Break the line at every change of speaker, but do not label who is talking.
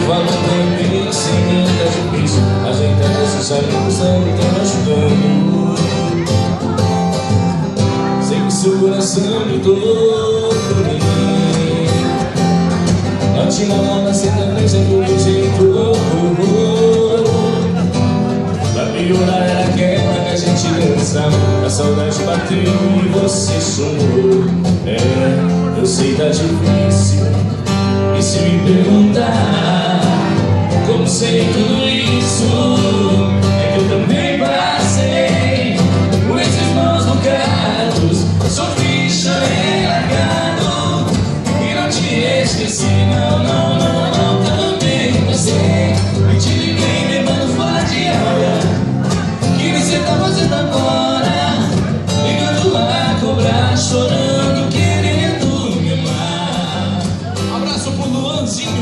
falo também, sem mim tá difícil ajeitar esses amigos aí tá machucando. Sei que seu coração me tocou por mim. Bate na mão, senta bem, sempre me jeito. Pra piorar era aquela que a gente dançava. A saudade bateu e você sumiu. É, eu sei tá difícil. E se me perguntar como sei tudo isso, é que eu também passei por esses maus bocados. Sofri, chorei, largado e não te esqueci, não, não, não, não. Também passei e te liguei me mando fora de hora. Que nem cê tá fazendo agora, ligando lá, cobrar, chorando, querendo me amar. Abraço pro Luanzinho.